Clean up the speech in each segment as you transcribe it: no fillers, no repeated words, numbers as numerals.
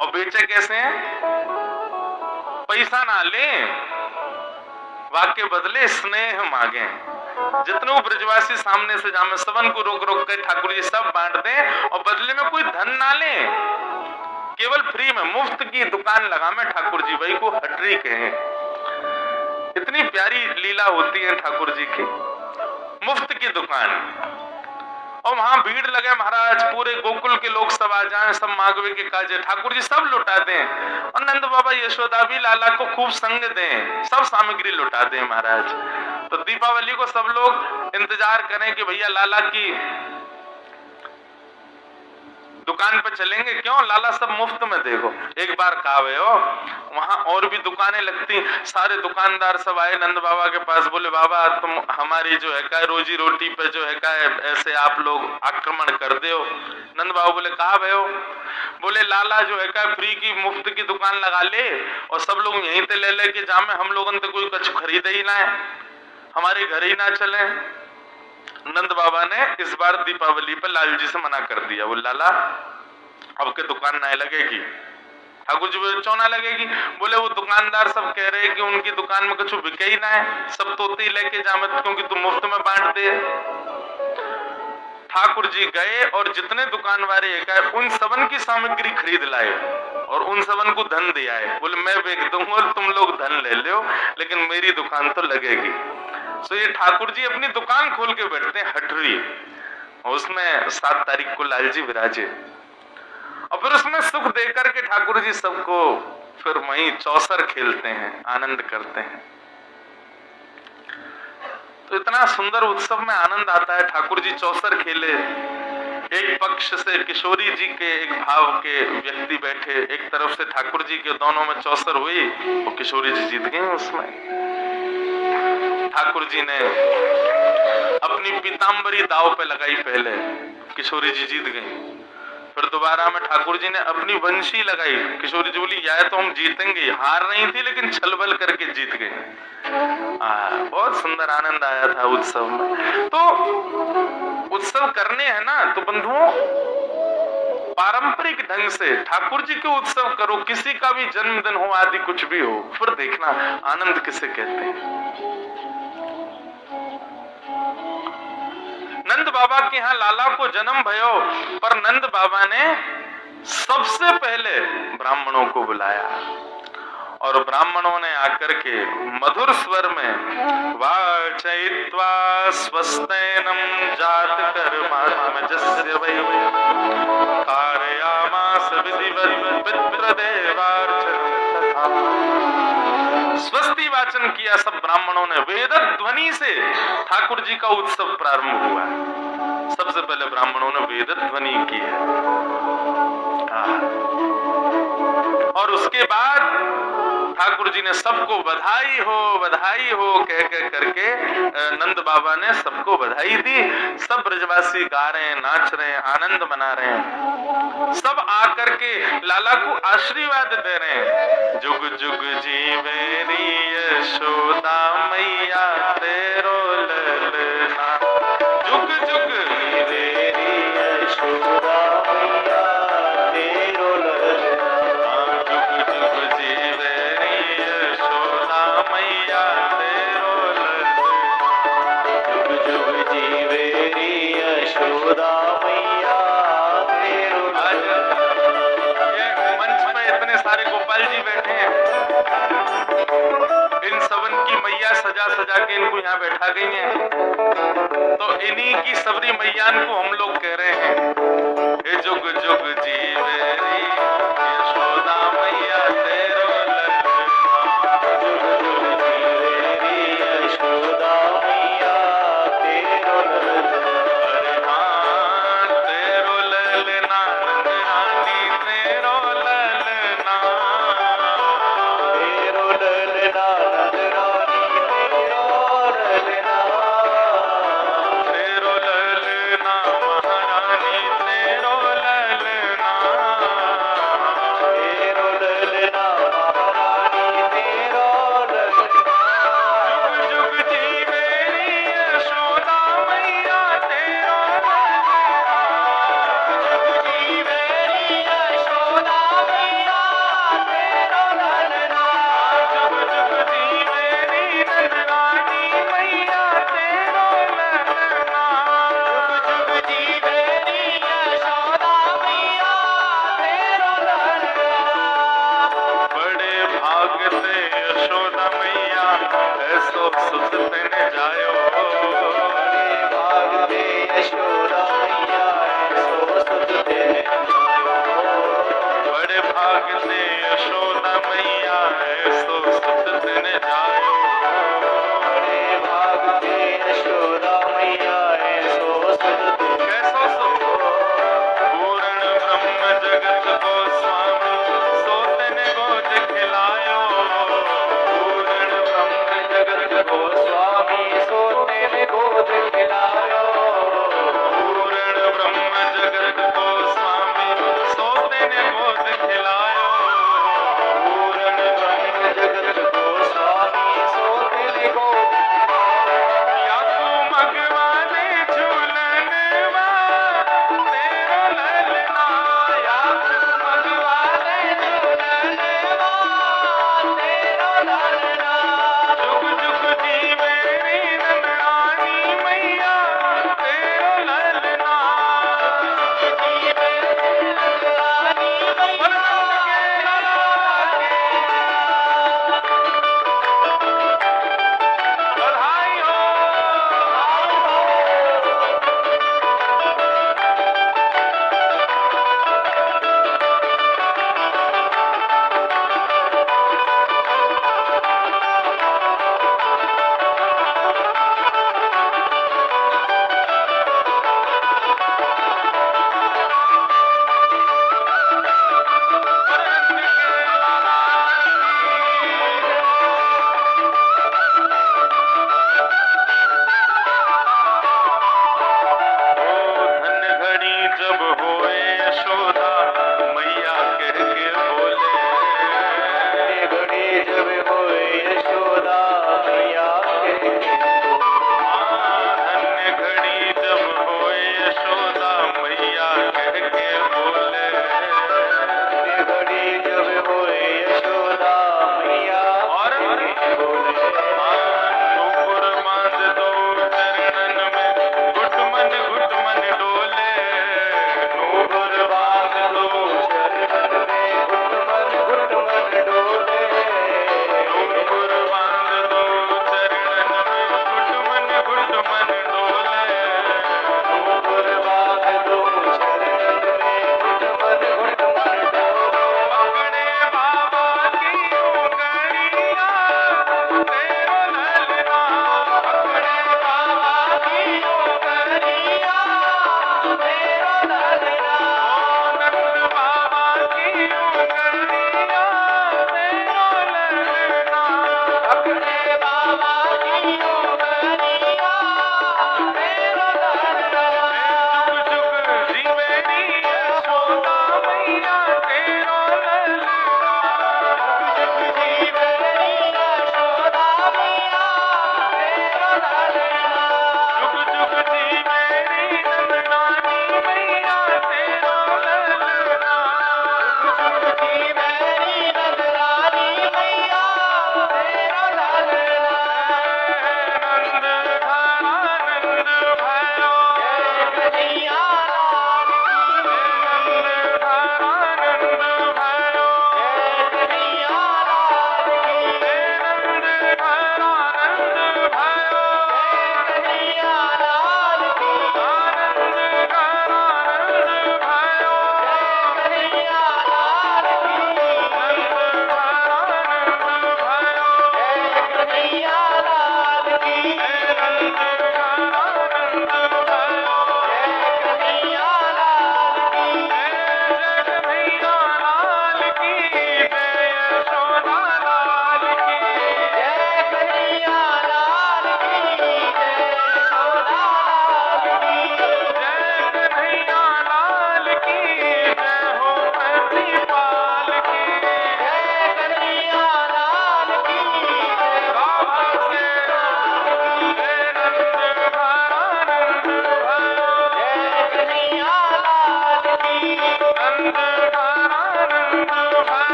और बेचे कैसे हैं? पैसा ना ले, वाक्य बदले स्नेह मांगे। जितने ब्रजवासी सामने से जामे सबन को रोक रोक के ठाकुर जी सब बांट दें और बदले में कोई धन ना ले, केवल फ्री में मुफ्त की दुकान लगा में ठाकुर जी वही को हटरी कहें। इतनी प्यारी लीला होती है ठाकुर जी की, मुफ्त की दुकान। और वहां भीड़ लगे महाराज, पूरे गोकुल के लोग सब आ जाएं, सब मांगवे के काजे ठाकुर जी सब लुटा दें और नंद बाबा यशोदा भी लाला को खूब संग दें, सब सामग्री लुटा दें महाराज। तो दीपावली को सब लोग इंतजार करें कि भैया लाला की दुकान पे चलेंगे, क्यों लाला सब मुफ्त में देखो। एक बार कावे हो वहां और भी दुकानें लगती, सारे दुकानदार सब आए नंद बाबा के पास, बोले बाबा तुम हमारी जो है का रोजी रोटी पे जो है का ऐसे आप लोग आक्रमण कर दे हो। नंद बाबा बोले कहा भय हो? बोले लाला जो है का फ्री की मुफ्त की दुकान लगा ले और सब लोग यहीं से ले लेके जामे, हम लोगों ने कोई कुछ खरीद ही ना है, हमारे घर ही ना चले। नंद बाबा ने इस बार दीपावली पर लाल जी से मना कर दिया, बोले लाला अब के दुकान ना लगेगी। ठाकुर जी बोले क्यों ना लगेगी? बोले वो दुकानदार सब कह रहे हैं कि उनकी दुकान में कुछ बिके ही ना है, सब तोते लेके जामत क्योंकि तुम मुफ्त में बांट दे। ठाकुर जी गए और जितने दुकान वाले एक उन सबन की सामग्री खरीद लाए और उन सबन को धन दिया है। बोले मैं बेच दूंगा तुम लोग धन ले लो, लेकिन मेरी दुकान तो लगेगी। तो ये ठाकुर जी अपनी दुकान खोल के बैठते हैं हटरी, और उसमें 7 तारीख को लाल जी विराजे और फिर उसमें सुख देकर के ठाकुर जी सबको फिर वहीं चौसर खेलते हैं, आनंद करते हैं। तो इतना सुंदर उत्सव में आनंद आता है। ठाकुर जी चौसर खेले, एक पक्ष से किशोरी जी के एक भाव के व्यक्ति बैठे, एक तरफ से ठाकुर जी के, दोनों में चौसर हुई और किशोरी जी जीत गए उसमें। ठाकुर जी ने अपनी पीतांबरी दाव पे लगाई पहले, किशोरी जी जीत गई। फिर दोबारा में ठाकुर जी ने अपनी वंशी लगाई, किशोरी जी बोली या तो हम जीतेंगे, हार नहीं थी लेकिन छलबल करके जीत गए। बहुत सुंदर आनंद आया था उत्सव में। तो उत्सव करने हैं ना तो बंधुओं पारंपरिक ढंग से ठाकुर जी के उत्सव करो, किसी का भी जन्मदिन हो आदि कुछ भी हो, फिर देखना आनंद किसे कहते हैं। नंद बाबा के यहाँ लाला को जन्म भयो, पर नंद बाबा ने सबसे पहले ब्राह्मणों को बुलाया और ब्राह्मणों ने आकर के मधुर स्वर में वाचयित्वा स्वस्तेनम जात कर्मात्मजस्य वै कारयामास विधिवत् पितृदेवार्चनं तथा। स्वस्ति वाचन किया सब ब्राह्मणों ने, वेद ध्वनि से ठाकुर जी का उत्सव प्रारंभ हुआ। सबसे पहले ब्राह्मणों ने वेद ध्वनि की है और उसके बाद ठाकुर जी ने सबको बधाई हो कह कह करके नंद बाबा ने सबको बधाई दी। सब ब्रजवासी गा रहे हैं, नाच रहे हैं, आनंद मना रहे हैं। सब आकर के लाला को आशीर्वाद दे रहे हैं, जुग जुग जीवेरी यशोदा मैया तेरो ललना, जुग जुग जीवेरी यशोदा मैया तेरो ललना, जुग जुग जीवेरी यशोदा मैया तेरो ललना, जुग जुग जीवेरी यशोदा मैया तेरो ललना। ये मंच पे इतने सारे गोपाल जी बैठे हैं, इन सबन की मैया सजा सजा के इनको यहाँ बैठा गई हैं, तो इन्हीं की सबरी मैयान को हम लोग कह रहे हैं, हे जुग जुग जीवेरी यशोदा मैया तेरो ललना, जुग जुग जीवेरी यशोदा मैया तेरो ललना, अरे हाँ तेरो ललना नंद रानी तेरो ललना, तेरो ललना नंद रानी तेरो ललना, तेरो ललना महारानी तेरो ललना, सुत तन जायो। बड़े भाग ते यशोदा मैया ऐसो सुत तेन जायो। बड़े भाग ते यशोदा मैया ऐसो सुत तन जायो। बड़े भाग ते यशोदा मैया ऐसो सुत तेन कैसो सुत? पूर्ण ब्रह्म जगत को स्वामी सोतन गोद खिलायो। पूर्ण ब्रह्म जगत को स्वामी सोते में गोद खिलायो। पूर्ण ब्रह्म जगत को स्वामी सोते ने गोद खिलायो। पूर्ण ब्रह्म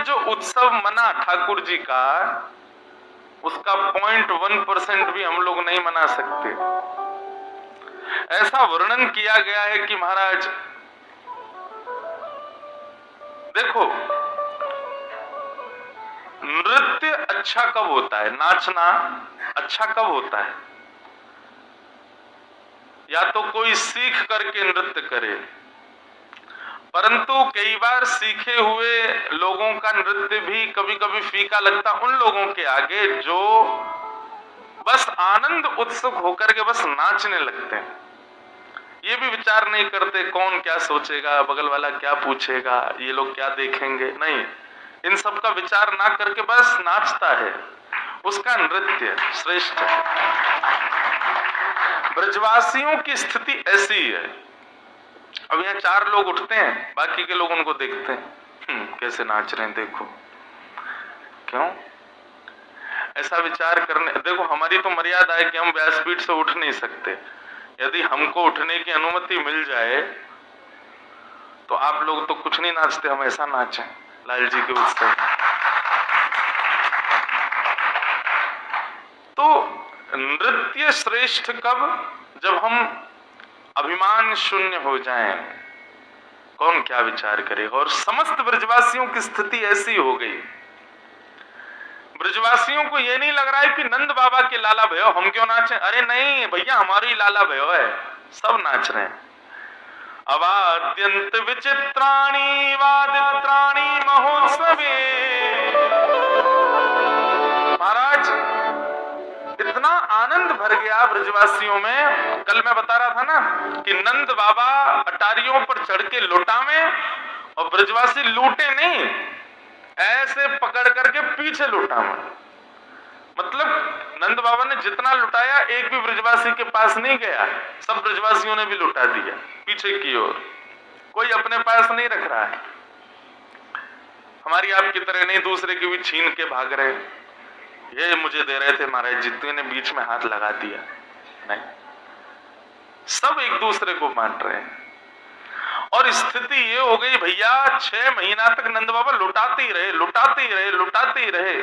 जो उत्सव मना ठाकुर जी का, उसका 0.1% भी हम लोग नहीं मना सकते। ऐसा वर्णन किया गया है कि महाराज देखो, नृत्य अच्छा कब होता है, नाचना अच्छा कब होता है? या तो कोई सीख करके नृत्य करे, परंतु कई बार सीखे हुए लोगों का नृत्य भी कभी कभी फीका लगता उन लोगों के आगे जो बस आनंद उत्सुक होकर के बस नाचने लगते हैं। ये भी विचार नहीं करते कौन क्या सोचेगा, बगल वाला क्या पूछेगा, ये लोग क्या देखेंगे, नहीं, इन सब का विचार ना करके बस नाचता है, उसका नृत्य श्रेष्ठ है। ब्रजवासियों की स्थिति ऐसी है। अब यहाँ 4 लोग उठते हैं, बाकी के लोग उनको देखते हैं, कैसे नाच रहे हैं, देखो क्यों ऐसा विचार करने। देखो, हमारी तो मर्यादा है कि हम व्यासपीठ से उठ नहीं सकते। यदि हमको उठने की अनुमति मिल जाए तो आप लोग तो कुछ नहीं नाचते, हम ऐसा नाचें लाल जी के उत्सव। तो नृत्य श्रेष्ठ कब? जब हम अभिमान शून्य हो जाएं, कौन क्या विचार करे। और समस्त ब्रजवासियों की स्थिति ऐसी हो गई। ब्रजवासियों को यह नहीं लग रहा है कि नंद बाबा के लाला भयो हम क्यों नाचें। अरे नहीं भैया, हमारी लाला भयो है, सब नाच रहे हैं। अवाद्यंत विचित्राणि वादित्राणि महोत्सवे। महाराज, इतना आनंद भर गया ब्रजवासियों में। कल मैं बता रहा था ना कि नंद बाबा अटारियों पर चढ़ के लुटावे और ब्रजवासी लूटे नहीं, ऐसे पकड़ करके पीछे लुटावे। मतलब नंद बाबा ने जितना लुटाया एक भी ब्रजवासी के पास नहीं गया, सब ब्रजवासियों ने भी लुटा दिया पीछे की ओर। कोई अपने पास नहीं रख रहा है। हमारी आपकी तरह नहीं दूसरे की भी छीन के भाग रहे, ये मुझे दे रहे थे महाराज, जितने ने बीच में हाथ लगा दिया, नहीं, सब एक दूसरे को मान रहे हैं। और स्थिति ये हो गई भैया, 6 महीना तक नंद बाबा लुटाते ही रहे, लुटाते ही रहे, लुटाते ही रहे।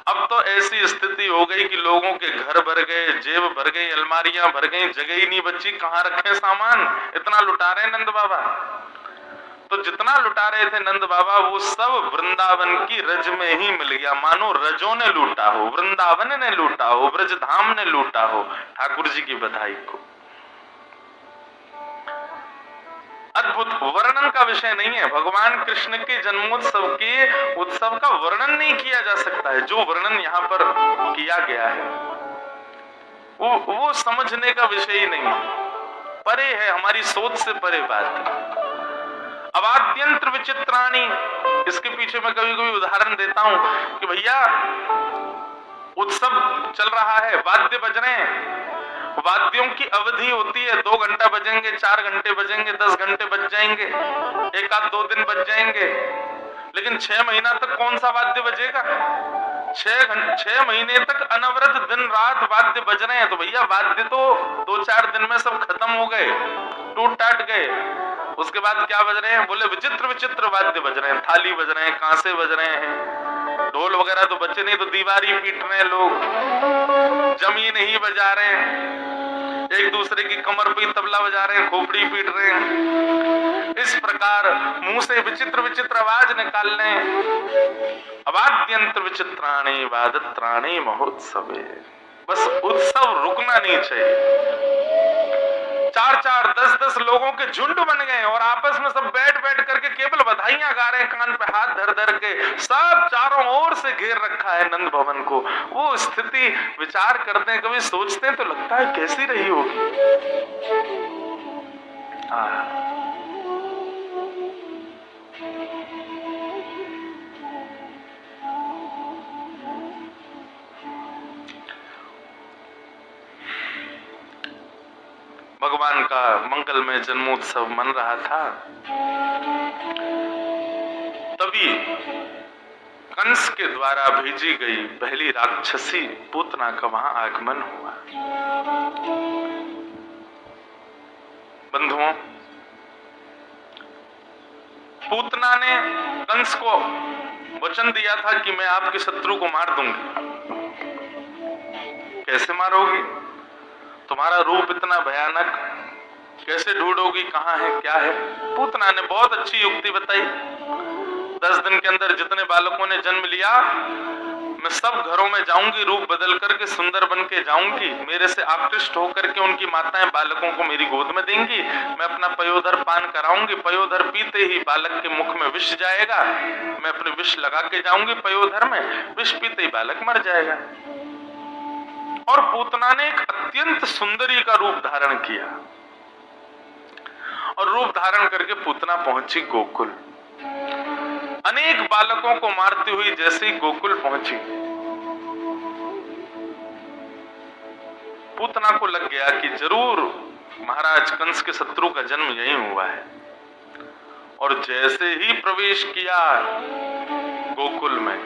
अब तो ऐसी स्थिति हो गई कि लोगों के घर भर गए, जेब भर गई, अलमारियां भर गई, जगह ही नहीं बची, कहां रखे सामान, इतना लुटा रहे नंद बाबा। तो जितना लुटा रहे थे नंद बाबा, वो सब वृंदावन की रज में ही मिल गया। मानो रजों ने लूटा हो, वृंदावन ने लूटा हो, ब्रजधाम ने लूटा हो। ठाकुर जी की बधाई को। अद्भुत, वर्णन का विषय नहीं है। भगवान कृष्ण के जन्मोत्सव के उत्सव का वर्णन नहीं किया जा सकता है। जो वर्णन यहाँ पर किया गया है वो समझने का विषय ही नहीं, परे है, हमारी सोच से परे बात है। अवाद्यंत्र विचित्राणि, इसके पीछे मैं कभी कभी उदाहरण देता हूं कि भैया उत्सव चल रहा है, वाद्य बज रहे हैं, वाद्यों की अवधि होती है, 2 घंटा बजेंगे, 4 घंटे बजेंगे, 10 घंटे बज जाएंगे, एक आध 2 दिन बज जाएंगे, लेकिन 6 महीना तक कौन सा वाद्य बजेगा? 6 महीने तक अनवरत दिन रात वाद्य बज रहे हैं। तो भैया वाद्य तो 2-4 दिन में सब खत्म हो गए, टूट टाट गए। उसके बाद क्या बज रहे हैं? बोले विचित्र विचित्र वाद्य बज रहे हैं, थाली बज रहे हैं, कांसे बज रहे हैं, ढोल वगैरह तो बचे नहीं, तो दीवार ही पीट रहे हैं लोग, जमीन ही बजा रहे हैं, एक दूसरे की कमर पे तबला बजा रहे हैं, खोपड़ी पीट रहे हैं। इस प्रकार मुंह से विचित्र विचित्र आवाज निकाल रहे हैं। अवाद्यंत्र विचित्राणि वादित्राणि महोत्सवे। बस उत्सव रुकना नहीं चाहिए। 4-4, 10-10 लोगों के झुंड बन गए और आपस में सब बैठ बैठ करके केवल बधाइयां गा रहे हैं, कान पे हाथ धर धर के, सब चारों ओर से घेर रखा है नंद भवन को। वो स्थिति विचार करते हैं, कभी सोचते हैं तो लगता है कैसी रही होगी। भगवान का मंगलमय जन्मोत्सव मन रहा था, तभी कंस के द्वारा भेजी गई पहली राक्षसी पूतना का वहां आगमन हुआ। बंधुओं, पूतना ने कंस को वचन दिया था कि मैं आपके शत्रु को मार दूंगी। कैसे मारोगी? तुम्हारा रूप इतना भयानक, कैसे ढूंढोगी कहाँ है क्या है? पूतना ने बहुत अच्छी युक्ति बताई। 10 दिन के अंदर जितने बालकों ने जन्म लिया, मैं सब घरों में जाऊंगी, रूप बदल करके सुंदर बन के जाऊंगी। मेरे से आकृष्ट होकर के उनकी माताएं बालकों को मेरी गोद में देंगी। मैं अपना पयोधर पान कराऊंगी। पयोधर पीते ही बालक के मुख में विष जाएगा। मैं अपने विष लगा के जाऊंगी पयोधर में, विष पीते ही बालक मर जाएगा। और पूतना ने एक अत्यंत सुंदरी का रूप धारण किया और रूप धारण करके पूतना पहुंची गोकुल। अनेक बालकों को मारती हुई जैसे ही गोकुल पहुंची, पूतना को लग गया कि जरूर महाराज कंस के शत्रु का जन्म यहीं हुआ है। और जैसे ही प्रवेश किया गोकुल में,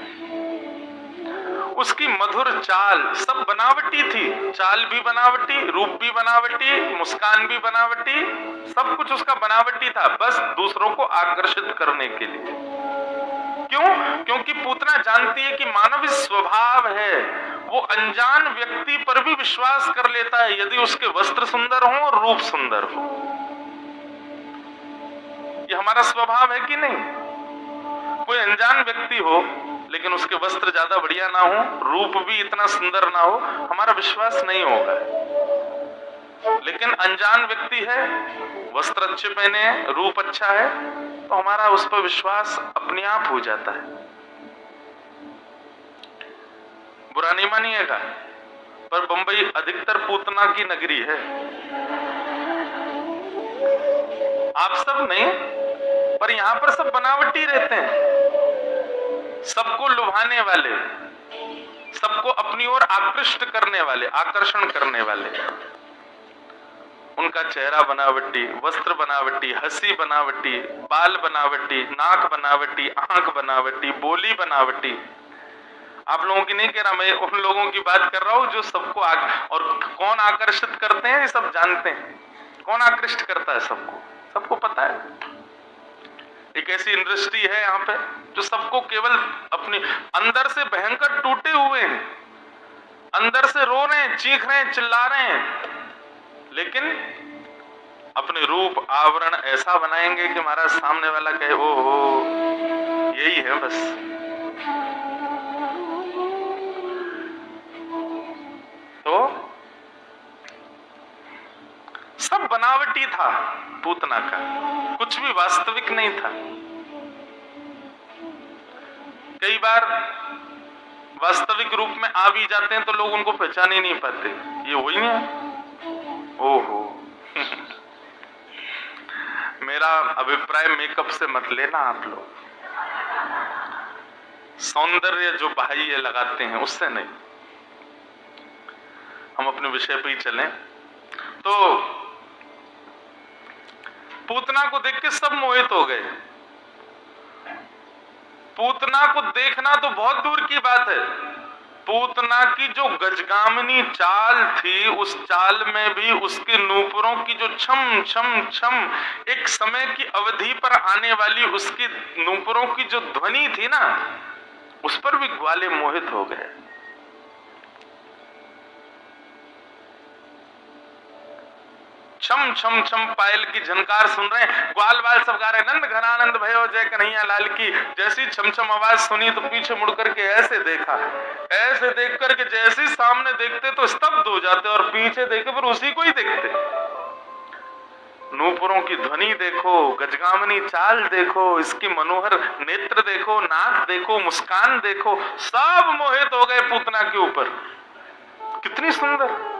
उसकी मधुर चाल सब बनावटी थी। चाल भी बनावटी, रूप भी बनावटी, मुस्कान भी बनावटी, सब कुछ उसका बनावटी था, बस दूसरों को आकर्षित करने के लिए। क्यों? क्योंकि पूतना जानती है कि मानव स्वभाव है, वो अनजान व्यक्ति पर भी विश्वास कर लेता है यदि उसके वस्त्र सुंदर हो और रूप सुंदर हो। ये हमारा स्वभाव है कि नहीं? कोई अनजान व्यक्ति हो लेकिन उसके वस्त्र ज्यादा बढ़िया ना हो, रूप भी इतना सुंदर ना हो, हमारा विश्वास नहीं होगा। लेकिन अनजान व्यक्ति है, वस्त्र अच्छे पहने हैं, रूप अच्छा है, तो हमारा उस पर विश्वास अपने आप हो जाता है। बुरा नहीं मानिएगा, पर बंबई अधिकतर पूतना की नगरी है। आप सब नहीं, पर यहां पर सब बनावटी रहते हैं, सबको लुभाने वाले, सबको अपनी ओर आकृष्ट करने वाले, आकर्षण करने वाले। उनका चेहरा बनावटी, वस्त्र बनावटी, हंसी बनावटी, बाल बनावटी, नाक बनावटी, आंख बनावटी, बोली बनावटी। आप लोगों की नहीं कह रहा, मैं उन लोगों की बात कर रहा हूं जो सबको और कौन आकर्षित करते हैं ये सब जानते हैं। कौन आकृष्ट करता है सबको? सबको पता है। एक ऐसी इंडस्ट्री है यहाँ पे जो सबको केवल अपने अंदर से भयंकर टूटे हुए हैं, अंदर से रो रहे हैं, चीख रहे हैं, चिल्ला रहे हैं, लेकिन अपने रूप आवरण ऐसा बनाएंगे कि महाराज सामने वाला कहे ओहो यही है बस। तो सब बनावटी था पूतना का, कुछ भी वास्तविक नहीं था। कई बार वास्तविक रूप में आ भी जाते हैं तो लोग उनको पहचान ही नहीं पाते, ये वही है। ओहो मेरा अभिप्राय मेकअप से मत लेना आप लोग, सौंदर्य जो बाह्य लगाते हैं उससे नहीं। हम अपने विषय पे ही चलें। तो पूतना को देख के सब मोहित हो गए। पूतना को देखना तो बहुत दूर की बात है, पूतना की जो गजगामिनी चाल थी, उस चाल में भी उसके नूपुरों की जो छम छम छम, एक समय की अवधि पर आने वाली उसकी नूपुरों की जो ध्वनि थी ना, उस पर भी ग्वाले मोहित हो गए। छम छम छम पायल की झनकार सुन रहे हैं, ग्वाल बाल सब गा रहे हैं, नंद घनानंद भयो जय कन्हैया लाल की। जैसी छम छम आवाज सुनी तो पीछे मुड़ करके ऐसे देखा, ऐसे देख करके जैसे सामने देखते तो स्तब्ध हो जाते और पीछे देखे पर उसी को ही देखते। नूपुरों की ध्वनि देखो, गजगामनी चाल देखो, इसकी मनोहर नेत्र देखो, नाक देखो, मुस्कान देखो, सब मोहित हो गए पूतना के ऊपर। कितनी सुंदर।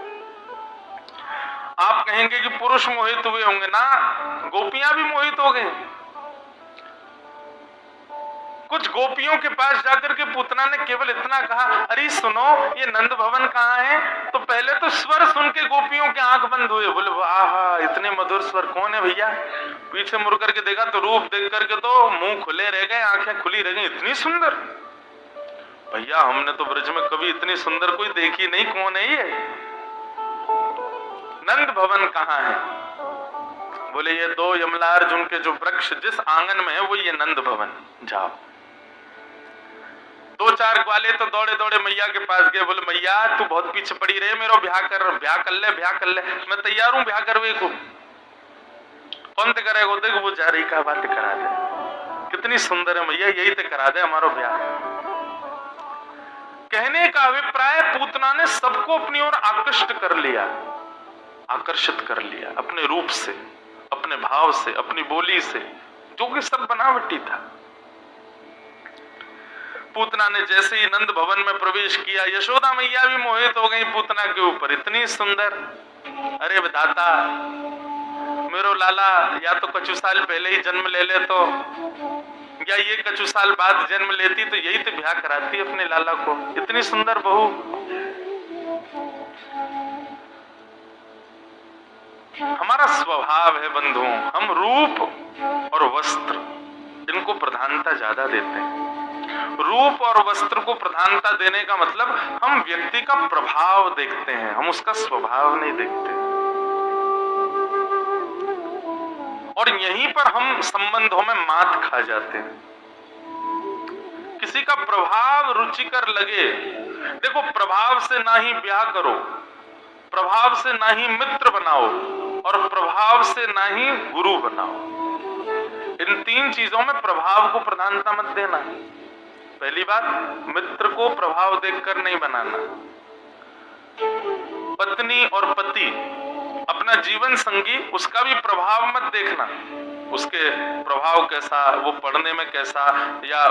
आप कहेंगे कि पुरुष मोहित हुए होंगे ना, गोपियां भी मोहित हो गई। कुछ गोपियों के पास जाकर के पूतना ने केवल इतना कहा, अरे सुनो ये नंद भवन कहाँ है? तो पहले तो स्वर सुन के गोपियों के आंख बंद हुए, बोले वाह इतने मधुर स्वर, कौन है भैया? पीछे मुड़ करके देखा तो रूप देख करके तो मुंह खुले रह गए, आंखें खुली रह गई, इतनी सुंदर। भैया हमने तो ब्रज में कभी इतनी सुंदर कोई देखी नहीं, कौन है ये? नंद भवन कहाँ है? बोले ये 2 यमलार्जुन के जो वृक्ष जिस आंगन में है वो ये नंद भवन, जाओ। 2-4 ग्वाले तो दौड़े दौड़े मैया के पास गए, बोले मैया तू बहुत पीछे पड़ी रहे, मेरा ब्याह कर ले, मैं तैयार हूं ब्याह करवे को। कौन ते करेगा? देख वो जा रही का बात करा दे, कितनी सुंदर है मैया, यही ते करा दे हमारो ब्याह। कहने का अभिप्राय पूतना ने सबको अपनी ओर आकृष्ट कर लिया, आकर्षित कर लिया अपने रूप से, अपने भाव से, अपनी बोली से, जो कि सब बनावटी था। पूतना ने जैसे ही नंद भवन में प्रवेश किया, यशोदा मैया भी मोहित हो गई पूतना के ऊपर, इतनी सुंदर। अरे विधाता, मेरो लाला या तो कछु साल पहले ही जन्म ले ले तो, या ये कछु साल बाद जन्म लेती तो यही तो ब्याह कराती अपने लाला को, इतनी सुंदर बहू। हमारा स्वभाव है बंधुओं, हम रूप और वस्त्र इनको प्रधानता ज्यादा देते हैं। रूप और वस्त्र को प्रधानता देने का मतलब हम व्यक्ति का प्रभाव देखते हैं, हम उसका स्वभाव नहीं देखते। और यहीं पर हम संबंधों में मात खा जाते हैं। किसी का प्रभाव रुचिकर लगे, देखो प्रभाव से ना ही ब्याह करो, प्रभाव से ना ही मित्र बनाओ, और प्रभाव से ना ही गुरु बनाओ। इन 3 चीजों में प्रभाव को प्रधानता मत देना। पहली बात, मित्र को प्रभाव देखकर नहीं बनाना। पत्नी और पति, अपना जीवन संगी, उसका भी प्रभाव मत देखना, उसके प्रभाव कैसा, वो पढ़ने में कैसा, या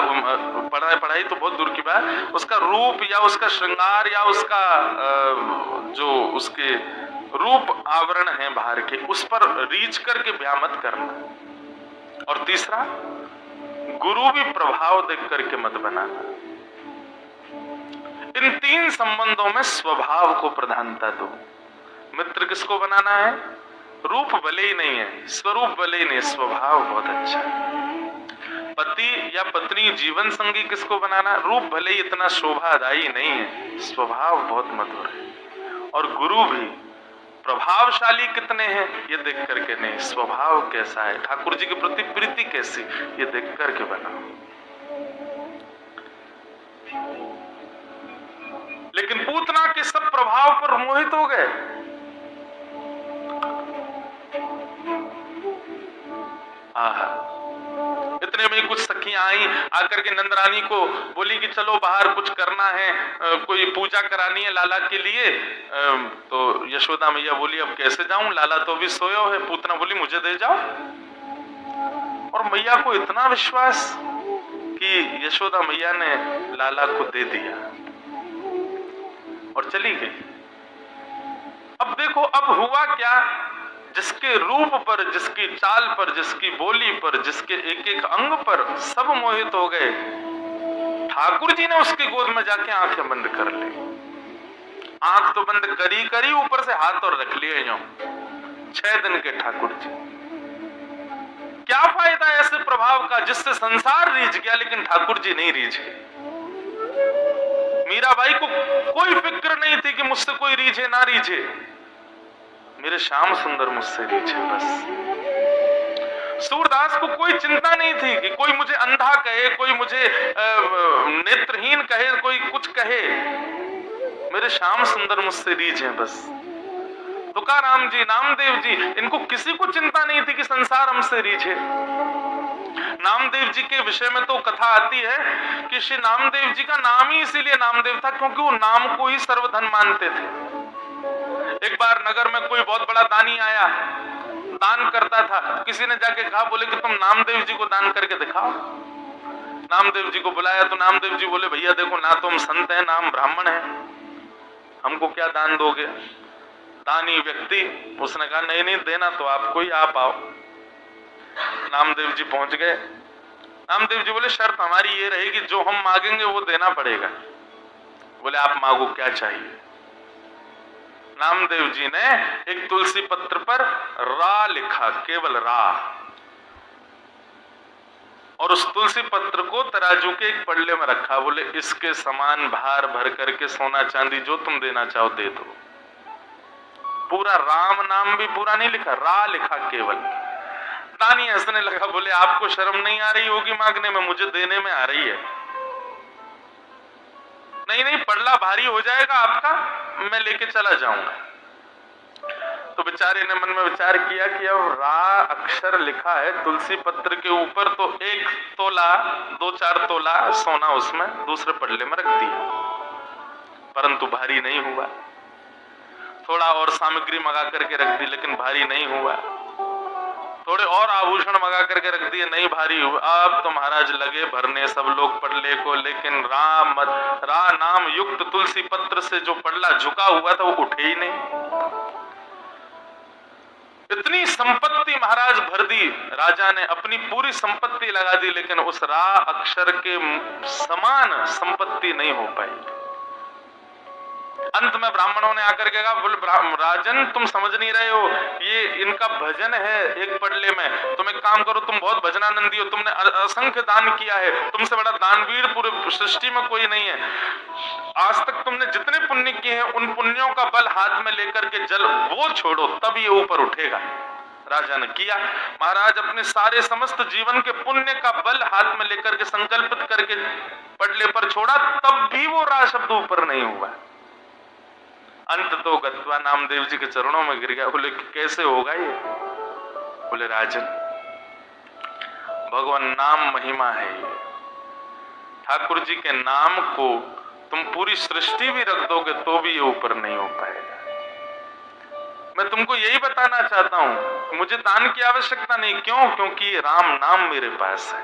पढ़ाई तो बहुत दूर की बात, उसका रूप या उसका श्रृंगार या उसका जो उसके रूप आवरण है बाहर के, उस पर रीच करके ब्याह मत करना। और तीसरा, गुरु भी प्रभाव देख करके मत बनाना। इन 3 संबंधों में स्वभाव को प्रधानता दो। मित्र किसको बनाना है? रूप भले ही नहीं है, स्वरूप भले ही नहीं, स्वभाव बहुत अच्छा है। पति या पत्नी जीवन संगी किसको बनाना? रूप भले ही इतना शोभादायी नहीं है, स्वभाव बहुत मधुर है। और गुरु भी प्रभावशाली कितने हैं ये देख करके नहीं, स्वभाव कैसा है, ठाकुर जी के प्रति प्रीति कैसी, ये देख करके बनाओ। लेकिन पूतना के सब प्रभाव पर मोहित हो गए। इतने में कुछ सखियां आई, आकर के नंदरानी को बोली कि चलो बाहर कुछ करना है, कोई पूजा करानी है लाला के लिए। तो यशोदा मैया बोली अब कैसे जाऊं, लाला तो भी सोयो है। पूतना बोली मुझे दे जाओ। और मैया को इतना विश्वास कि यशोदा मैया ने लाला को दे दिया और चली गई। अब देखो, अब हुआ क्या, जिसके रूप पर, जिसकी चाल पर, जिसकी बोली पर, जिसके एक एक अंग पर सब मोहित हो गए, ठाकुर जी ने उसकी गोद में जाके आंखें बंद कर ली। आंख तो बंद करी ऊपर से हाथ और रख लिए यूं। 6 दिन के ठाकुर जी। क्या फायदा ऐसे प्रभाव का जिससे संसार रीझ गया लेकिन ठाकुर जी नहीं रीझे। मीराबाई को कोई फिक्र नहीं थी कि मुझसे कोई रीझे ना रीझे, मेरे श्याम सुंदर मुझसे रीझे बस। सूरदास को कोई चिंता नहीं थी कि कोई मुझे अंधा कहे, कोई मुझे नेत्रहीन कहे, कोई कुछ कहे, मेरे श्याम सुंदर मुझसे रीझे बस। तुकाराम जी, नामदेव जी, इनको किसी को चिंता नहीं थी कि संसार हमसे रीझे। नामदेव जी के विषय में तो कथा आती है कि श्री नामदेव जी का नाम ही इसीलिए नामदेव था क्योंकि वो नाम को ही सर्वधन मानते थे। एक बार नगर में कोई बहुत बड़ा दानी आया, दान करता था। किसी ने जाके कहा, बोले कि तुम नामदेव जी को दान करके दिखाओ। नामदेव जी को बुलाया तो नामदेव जी बोले, भैया देखो ना तो हम संत हैं, नाम ब्राह्मण है, हमको क्या दान दोगे। दानी व्यक्ति उसने कहा, नहीं नहीं देना तो आपको ही, आप आओ। नामदेव जी पहुंच गए। नामदेव जी बोले, शर्त हमारी ये रहेगी, जो हम मांगेंगे वो देना पड़ेगा। बोले, आप मांगो क्या चाहिए। नामदेव जी ने एक तुलसी पत्र पर रा लिखा, केवल रा, और उस तुलसी पत्र को तराजू के एक पल्ले में रखा। बोले, इसके समान भार भर करके सोना चांदी जो तुम देना चाहो दे दो। पूरा राम नाम भी पूरा नहीं लिखा, रा लिखा केवल। दानी हंसने लगा, बोले आपको शर्म नहीं आ रही होगी मांगने में, मुझे देने में आ रही है। नहीं नहीं, पड़ला भारी हो जाएगा आपका, मैं लेके चला जाऊंगा। तो बेचारे ने मन में विचार किया कि अब रा अक्षर लिखा है तुलसी पत्र के ऊपर, तो 1 तोला 2-4 तोला सोना उसमें दूसरे पड़ले में रख दिया, परंतु भारी नहीं हुआ। थोड़ा और सामग्री मंगा करके रख दी, लेकिन भारी नहीं हुआ। थोड़े और आभूषण मंगा करके रख दिए, नहीं भारी हुआ। अब तो महाराज लगे भरने सब लोग पड़ले को, लेकिन रा नाम युक्त तुलसी पत्र से जो पड़ला झुका हुआ था वो उठे ही नहीं। इतनी संपत्ति महाराज भर दी, राजा ने अपनी पूरी संपत्ति लगा दी, लेकिन उस रा अक्षर के समान संपत्ति नहीं हो पाई। अंत में ब्राह्मणों ने आकर के कहा, बोले राजन तुम समझ नहीं रहे हो, ये इनका भजन है एक पड़ले में, तुम एक काम करो, तुम बहुत भजनानंदी हो, तुमने असंख्य दान किया है, तुमसे बड़ा दानवीर पूरे सृष्टि में कोई नहीं है। आज तक तुमने जितने पुण्य किए हैं उन पुण्यों का बल हाथ में लेकर के जल वो छोड़ो, तब ये ऊपर उठेगा। राजा ने किया। महाराज अपने सारे समस्त जीवन के पुण्य का बल हाथ में लेकर के संकल्पित करके पड़ले पर छोड़ा, तब भी वो रा शब्द ऊपर नहीं हुआ। अंत तो गत्वा नामदेव जी के चरणों में गिर गया। बोले कैसे होगा ये? बोले राजन, भगवान नाम महिमा है ये। ठाकुर जी के नाम को तुम पूरी सृष्टि भी रख दोगे तो भी ये ऊपर नहीं हो पाएगा। मैं तुमको यही बताना चाहता हूं, मुझे दान की आवश्यकता नहीं। क्यों? क्योंकि राम नाम मेरे पास है।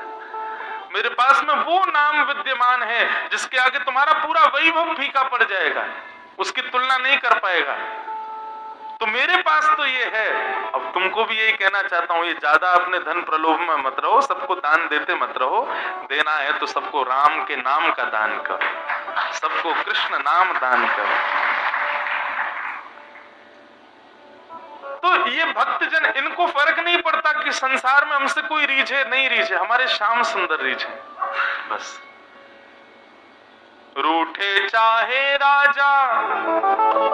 मेरे पास में वो नाम विद्यमान है जिसके आगे तुम्हारा पूरा वैभव फीका पड़ जाएगा, उसकी तुलना नहीं कर पाएगा। तो मेरे पास तो ये है। अब तुमको भी यही कहना चाहता हूं, ये ज्यादा अपने धन प्रलोभ में मत रहो, सबको दान देते मत रहो। देना है तो सबको राम के नाम का दान करो, सबको कृष्ण नाम दान करो। तो ये भक्तजन, इनको फर्क नहीं पड़ता कि संसार में हमसे कोई रीझे नहीं रीझे, हमारे श्याम सुंदर रीझे बस। रूठे चाहे राजा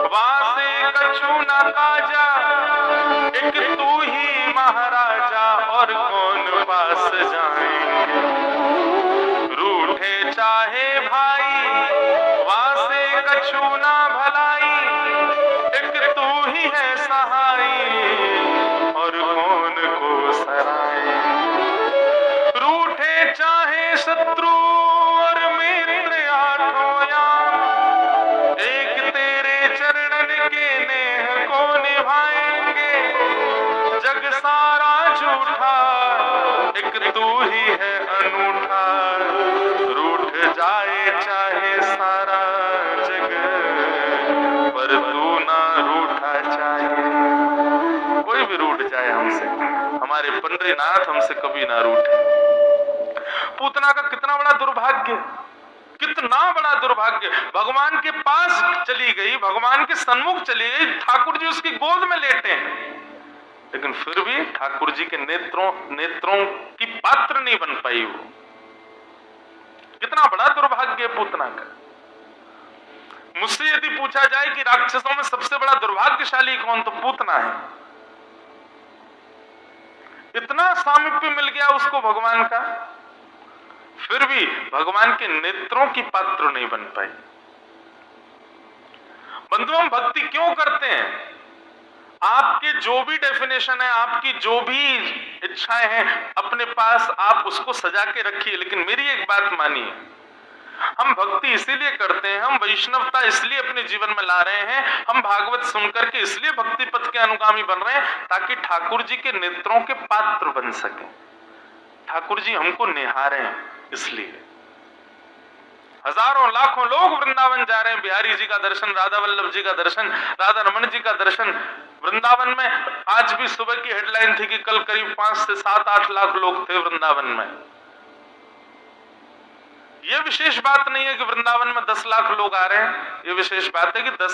वासे कछु न काजा, एक तू ही महाराजा और कौन पास जाएंगे। रूठे चाहे भाई वासे कछु न भलाई, एक तू ही है सहाई और कौन को सराए। रूठे चाहे शत्रु और मित्र आठों याम, एक तेरे चरणन के नेह को निभाएंगे। जग सारा झूठा एक तू ही है अनूठा, रूठ जाए चाहे सारा जग पर तू ना रूठा चाहे। कोई भी रूठ जाए हमसे, हमारे पंडरीनाथ हमसे कभी ना रूठे। पूतना का कितना बड़ा दुर्भाग्य, कितना बड़ा दुर्भाग्य। भगवान के पास चली गई, भगवान के सन्मुख चली गई, ठाकुर जी उसकी गोद में लेटे हैं, लेकिन फिर भी ठाकुर जी के नेत्रों की पात्र नहीं बन पाई वो। कितना बड़ा दुर्भाग्य पूतना का। मुझसे यदि पूछा जाए कि राक्षसों में सबसे बड़ा दुर्भाग्यशाली कौन, तो पूतना है। इतना सामीप्य मिल गया उसको भगवान का, फिर भी भगवान के नेत्रों की पात्र नहीं बन पाई। बंधु, हम भक्ति क्यों करते हैं? आपके जो भी डेफिनेशन है, आपकी जो भी इच्छाएं हैं अपने पास, आप उसको सजा के रखिए, लेकिन मेरी एक बात मानिए, हम भक्ति इसीलिए करते हैं, हम वैष्णवता इसलिए अपने जीवन में ला रहे हैं, हम भागवत सुनकर के इसलिए भक्ति पथ के अनुगामी बन रहे हैं, ताकि ठाकुर जी के नेत्रों के पात्र बन सके। ठाकुर जी हमको निहारें, इसलिए हजारों लाखों लोग वृंदावन जा रहे हैं। बिहारी जी का दर्शन, राधा वल्लभ जी का दर्शन, राधा रमन जी का दर्शन। वृंदावन में आज भी सुबह की हेडलाइन थी कि कल करीब 5 से 7-8 लाख लोग थे वृंदावन में। यह विशेष बात नहीं है कि वृंदावन में 10 लाख लोग आ रहे हैं, यह विशेष बात है कि 10